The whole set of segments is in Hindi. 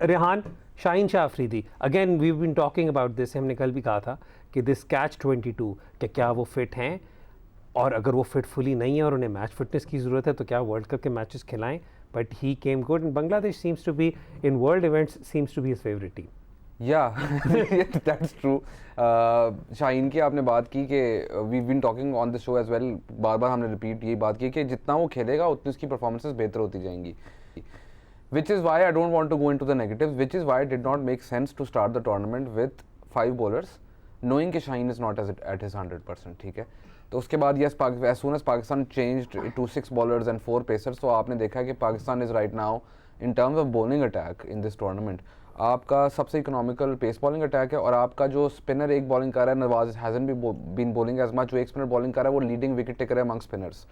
Rehan, Shaheen Shah Afridi, again we been talking about this, हमने कल भी कहा था कि दिस कैच 22 कि क्या वो फिट हैं, और अगर वो फिट फुली नहीं है और उन्हें मैच फिटनेस की ज़रूरत है तो क्या वर्ल्ड कप के मैचेस खिलाएं, but he came good and Bangladesh seems to be in world events seems to be his favourite team. That's true. Shaheen की आपने बात की कि we been talking on the show as well, बार बार हमने रिपीट यही बात की कि जितना वो खेलेगा उतनी उसकी परफॉर्मेंसेस बेहतर होती जाएंगी. Which is why I don't want to go into the negatives, which is why it did not make sense to start the tournament with 5 bowlers, knowing कि Shaheen is not at his 100%. ठीक है, तो उसके बाद yes, as soon as Pakistan changed to 6 bowlers and 4 pacers, तो आपने देखा कि Pakistan is right now in terms of bowling attack in this tournament, आपका सबसे इकोनॉमिकल पेस बॉलिंग अटैक है, और आपका जो स्पिनर एक बॉलिंग कर रहा है नवाज हैजंट भी बीन बॉलिंग एज मच, जो एक स्पिनर बॉलिंग कर रहा है वो लीडिंग विकेट टेकर है अमंग स्पिनर्स.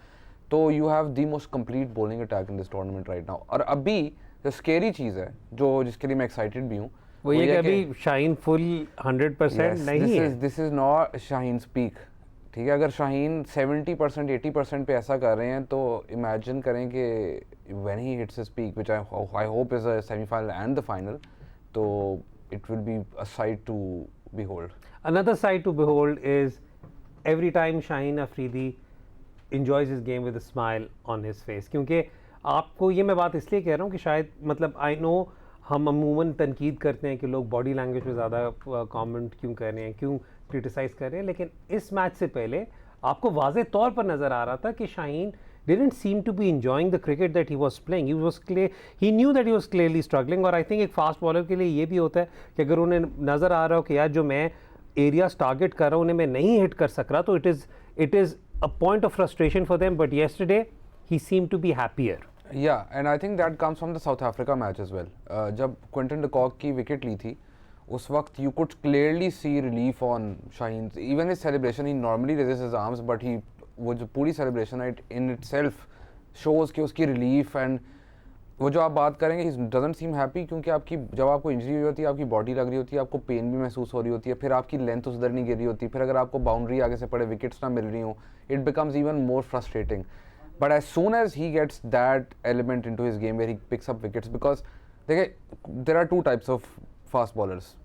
तो you have the most complete bowling attack in this tournament right now. और अभी जो स्केरी चीज़ है, जो जिसके लिए मैं एक्साइटेड भी हूँ, वो ये कि अभी शाहीन फुल 100% नहीं है. This is not Shaheen speak. ठीक है, अगर शाहीन 70% 80% पे ऐसा कर रहे हैं तो इमेजिन करें कि when he hits his peak, which I hope is a semifinal and the final, तो it will be a sight to behold. Another sight to behold is every time Shaheen Afridi enjoys his game with a smile on his face. क्योंकि आपको ये मैं बात इसलिए कह रहा हूँ कि शायद मतलब आई नो हम अमूमन तनकीद करते हैं कि लोग बॉडी लैंग्वेज पे ज़्यादा कमेंट क्यों कर रहे हैं, क्यों क्रिटिसाइज़ कर रहे हैं, लेकिन इस मैच से पहले आपको वाज़े तौर पर नज़र आ रहा था कि Shaheen didn't seem to be enjoying the cricket that he was playing. He knew that he was clearly struggling. और I think एक फास्ट बॉलर के लिए ये भी होता है कि अगर उन्हें नज़र आ रहा हो कि यार जो मैं एरियाज टारगेट कर रहा हूँ उन्हें मैं नहीं हिट कर सक रहा, तो it is a point of frustration for them. But yesterday he seemed to be happier. Yeah, and I think that comes from the South Africa match as well. जब क्विंटन डी कॉक की विकेट ली थी उस वक्त you could clearly see relief on Shaheen. Even his celebration, he normally raises his arms, but वो जो पूरी सेलिब्रेशन है इन इट सेल्फ शोज़ कि उसकी रिलीफ, एंड वो जो आप बात करेंगे ही डजंट सीम हैप्पी, क्योंकि आपकी जब आपको इंजरी हुई होती है आपकी बॉडी लग रही होती है, आपको पेन भी महसूस हो रही होती है, फिर आपकी लेंथ उधर नहीं गिर रही होती, फिर अगर आपको बाउंड्री आगे से पड़े विकेट्स ना मिल रही हो, it becomes even more frustrating. But as soon as he gets that element into his game where he picks up wickets, because देखिए there are 2 types of fast bowlers.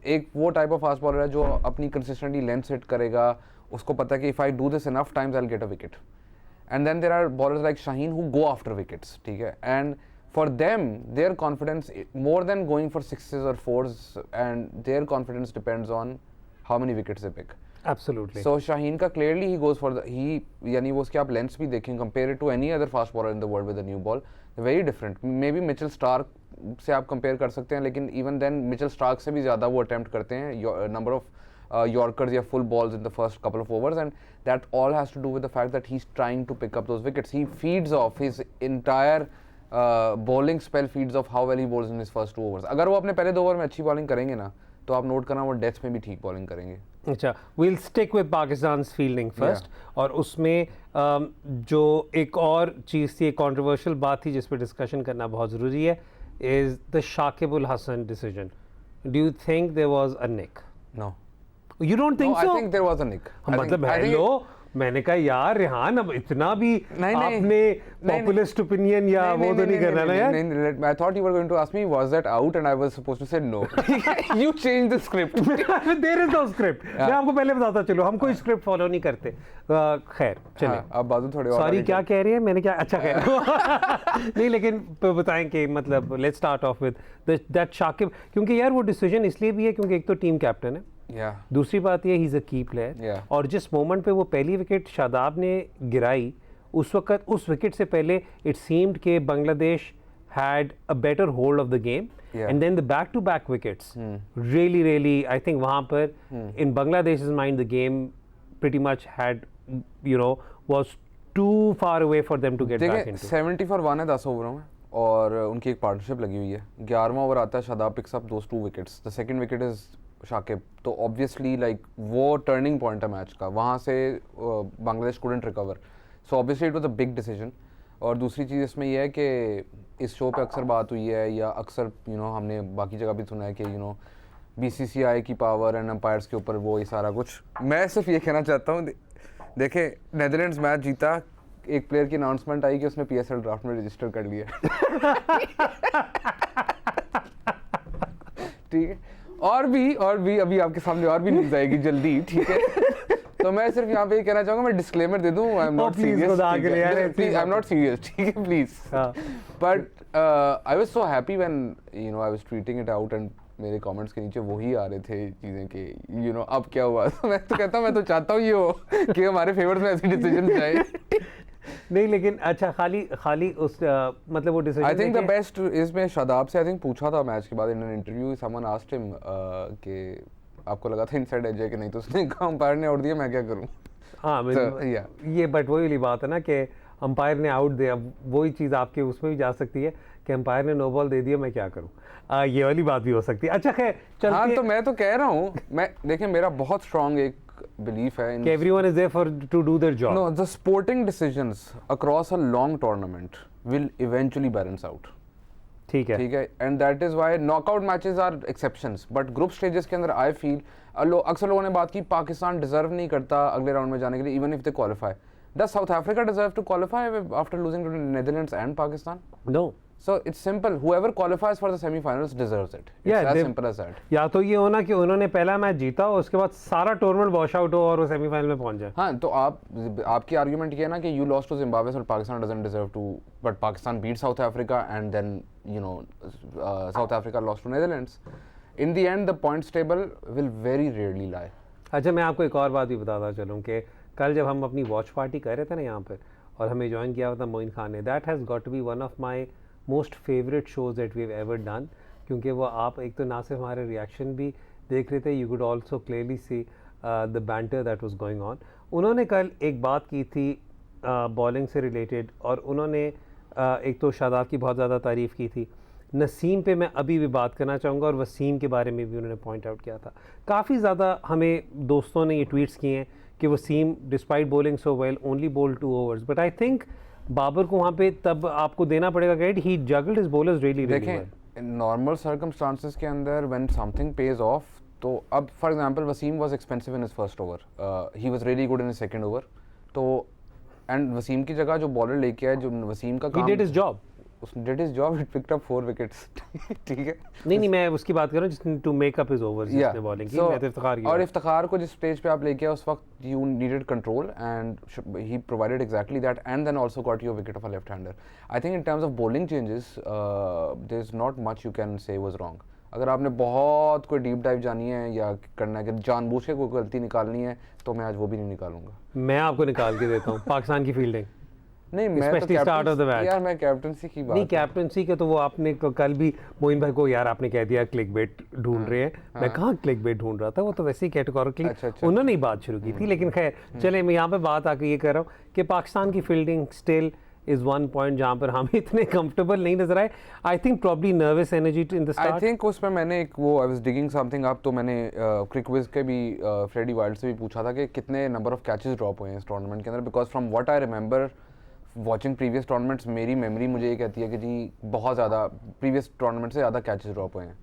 एक वो टाइप ऑफ फास्ट बॉलर है जो अपनी कंसिस्टेंटली लेंथ सेट करेगा, उसको पता है कि if I do this enough times I will get a wicket. And then there are bowlers like Shaheen who go after wickets. ठीक है, and for them their confidence more than going for 6s और 4s, and their confidence depends on how many wickets they pick. Absolutely. So Shaheen का क्लियरली ही गोज फॉर यानी वो उसके आप लेंथ्स भी देखें compare to any other fast bowler in the world with a new ball, very different. Maybe Mitchell Starc से आप कंपेयर कर सकते हैं, लेकिन इवन देन मिचेल स्टार्क से भी ज़्यादा वो अटैम्प्ट करते हैं नंबर ऑफ Yorkers या full balls in the first couple of overs, and that all has to do with the fact that he's trying to pick up those wickets. He feeds off his entire bowling spell, feeds off how well he bowls in his first 2 overs. अगर वो अपने पहले 2 ओवर में अच्छी बॉलिंग करेंगे ना, तो आप नोट करना वो डेथ्स में भी ठीक बॉलिंग करेंगे. अच्छा, we'll stick with Pakistan's fielding first. और उसमें जो एक और चीज़ थी, एक controversial बात थी जिस पर डिस्कशन करना बहुत ज़रूरी है, is the Shakib Al Hasan decision. Do you think there was a nick? No. You don't think so? I think there was a nick. मतलब हेलो, मैंने कहा यार रेहान अब इतना भी आपने populist opinion या वो तो नहीं करना ना यार. I thought you were going to ask me was that out, and I was supposed to say no. You changed the script. There is no script. मैं आपको पहले बताता चलो, हम कोई स्क्रिप्ट फॉलो नहीं करते. खैर चले, अब बाजू थोड़े और सॉरी क्या कह रही है, मैंने क्या अच्छा कह नहीं, लेकिन बताएं कि मतलब let's start of with that Shakib, क्योंकि यार वो डिसीजन इसलिए भी है क्योंकि एक तो टीम कैप्टन है, दूसरी बात ये ही इज़ अ की प्लेयर, और जिस मोमेंट पे वो पहली विकेट शादाब ने गिराई उस वक्त, उस विकेट से पहले इट सीम्ड कि Bangladesh had a better hold of the game, and then the back-to-back wickets really I think वहाँ पर in Bangladesh's mind the game pretty much had was too far away for them to get back into. 70 for 1 है 10 ओवरों में, और उनकी एक पार्टनरशिप लगी हुई है. 11वां ओवर आता है, Shadab picks up those 2 wickets. The second wicket is Shakib. तो ऑब्वियसली लाइक वो टर्निंग पॉइंट है मैच का, वहाँ से Bangladesh couldn't recover. So obviously it was a big decision. और दूसरी चीज़ इसमें यह है कि इस शो पे अक्सर बात हुई है, या अक्सर हमने बाकी जगह भी सुना है कि BCCI की पावर एंड एम्पायर्स के ऊपर वो ये सारा कुछ. मैं सिर्फ ये कहना चाहता हूँ, देखें नेदरलैंड्स मैच जीता, एक प्लेयर की अनाउंसमेंट आई कि उसने PSL ड्राफ्ट में रजिस्टर कर लिया. ठीक है, और भी अभी आपके सामने और भी न्यूज़ आएगी जल्दी, ठीक है। तो मैं सिर्फ यहाँ पे ये कहना चाहूँगा, मैं डिस्क्लेमर दे दूँ, I am not serious, I am not serious, ठीक है, please. But I was so happy when you know I was tweeting it out and मेरे कमेंट्स के नीचे वही आ रहे थे चीज़ें कि यू नो अब क्या हुआ। तो मैं तो कहता हूँ, मैं तो चाहता हूँ ये हो कि हमारे फेवर्स में ऐसी डिसीजन जाए। नहीं लेकिन अच्छा खाली उस मतलब वो decision I think the best इसमें शादाब से आई थिंक पूछा था मैच के बाद in an interview, someone asked him कि आपको लगा था इनसाइड एज है कि नहीं, तो उसने कहा अंपायर ने आउट दिया, मैं क्या करूं। हाँ ये बट वही वाली बात है ना कि अंपायर ने आउट दिया, वही चीज़ आपके उसमें भी जा सकती है कि अंपायर ने नो बॉल दे दिया, मैं क्या करूं। ये वाली बात भी हो सकती है। अच्छा खैर चलते, हाँ तो मैं तो कह रहा हूँ, मैं देखिए मेरा बहुत स्ट्रॉन्ग एक बिलीफ है कि everyone is there for to do their job. No, the sporting decisions across a long tournament will eventually balance out, ठीक है, and that is why knockout matches are exceptions, but group stages के अंदर आई फील अक्सर लोगों ने बात की पाकिस्तान डिजर्व नहीं करता अगले राउंड में जाने के लिए, even if they qualify. Does South Africa deserve to qualify after losing to Netherlands and Pakistan? No. So it's simple. Whoever qualifies for the semi-finals deserves it. It's as simple as that. या तो ये होना कि उन्होंने पहला मैच जीता और उसके बाद सारा टूर्नामेंट वॉश आउट हो और वो सेमीफाइनल में पहुंच जाए। हाँ तो आपकी आर्गुमेंट ये है ना कि you lost to Zimbabwe so Pakistan doesn't deserve to, but Pakistan beat South Africa and then you know South Africa lost to Netherlands. In the end, the points table will very rarely lie. अच्छा मैं आपको एक और बात भी बताता चलूँ कि कल जब हम अपनी वॉच पार्टी कर रहे थे ना यहाँ पर और हमें ज्वाइन किया हुआ था मोइन खान ने, that has got to be one of my most favourite shows that we have ever done, क्योंकि वो आप एक तो ना सिर्फ हमारे रिएक्शन भी देख रहे थे, you could also clearly see the banter that was going on. उन्होंने कल एक बात की थी बॉलिंग से रिलेटेड, और उन्होंने एक तो शादाब की बहुत ज़्यादा तारीफ़ की थी। नसीम पे मैं अभी भी बात करना चाहूँगा, और वसीम के बारे में भी उन्होंने पॉइंट आउट किया था। काफ़ी ज़्यादा हमें दोस्तों ने ये ट्वीट्स किए हैं कि Wasim despite bowling so well only bowled 2 overs, but I think Babar को वहाँ पे तब आपको देना पड़ेगा credit, he juggled his bowlers really well. देखें नॉर्मल सर्कमस्टांसेस के अंदर व्हेन समथिंग पेज ऑफ, तो अब for example Wasim was expensive in his first over, he was really good in his second over, तो एंड वसीम की जगह जो बॉलर लेके आए, जो वसीम का काम, he did his job, उसने did his job, it picked up 4 wickets. ठीक है, नहीं मैं उसकी बात कर रहा हूँ जिसने to make up his overs, जिसने बॉलिंग की। मैं तो इफ्तिखार की, और इफ्तिखार को जिस स्टेज पे आप लेके आए उस वक्त you needed control and he provided exactly that, and then also got your wicket of a left hander. I think in terms of bowling changes there is not much you can say was wrong. अगर आपने बहुत कोई डीप डाइव जानी है या करना है कि जानबूझ के कोई गलती निकालनी है, तो मैं आज वो भी नहीं निकालूंगा। मैं आपको निकाल के देता हूँ पाकिस्तान की फील्डिंग। नहीं मैं तो स्टार्ट ऑफ द मैच यार, मैं कैप्टनसी की बात नहीं, कैप्टनसी के तो वो आपने कल भी मोइन भाई को यार आपने कह दिया क्लिकबेट ढूंढ रहे हैं, मैं कहाँ क्लिकबेट ढूंढ रहा था, वो तो वैसे ही कैटेगोरिकली उन्होंने ही बात शुरू की थी। लेकिन खैर चले, मैं यहाँ पे बात आके ये कह रहा हूँ कि पाकिस्तान की fielding still is one point जहाँ पर हम इतने कंफर्टेबल नहीं नजर आए। I think probably nervous energy in the start. I think उसमें मैंने एक वो I was digging something up, तो मैंने क्रिक विज के भी फ्रेडी वाइल्ड से भी पूछा था कि कितने नंबर ऑफ कैचेस ड्रॉप हुए हैं इस टूर्नामेंट के अंदर, because from what I remember watching previous tournaments, मेरी मेमोरी मुझे ये कहती है कि जी बहुत ज़्यादा प्रीवियस टूर्नामेंट से ज़्यादा कैचेस ड्रॉप हुए हैं।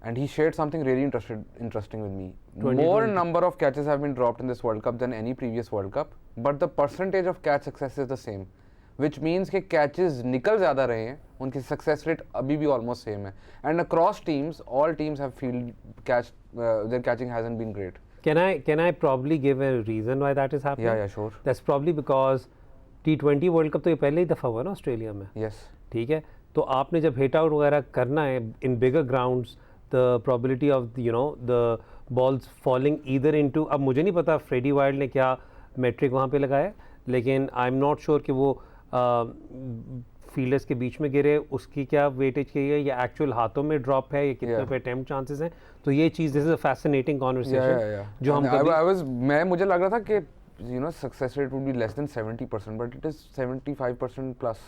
And he shared something really interesting with me, more number of catches have been dropped in this world cup than any previous world cup, but the percentage of catch success is the same, which means के कैचेस निकल ज़्यादा रहे हैं, उनकी सक्सेस रेट अभी भी ऑलमोस्ट सेम है। And across teams all teams have field catch, their catching hasn't been great. Can I probably give a reason why that is happening? Yeah, sure. That's probably because T20 world cup तो ये पहले ही दफ़ा हुआ ना ऑस्ट्रेलिया में। Yes. ठीक है, तो आपने जब हिट आउट वगैरह करना है in bigger grounds, the probability of you know the balls falling either into, अब मुझे नहीं पता फ्रेडी वाइल्ड ने क्या मेट्रिक वहाँ पे लगाया, लेकिन आई एम नॉट श्योर कि वो फील्डर्स के बीच में गिरे, उसकी क्या वेटेज की है, या एक्चुअल हाथों में ड्रॉप है, या कितने पे अटेम्प्ट चांसेस हैं। तो ये चीज़, this is a fascinating conversation जो हम मुझे लग रहा था कि you know success rate would be less than 70%, but it is 75% plus.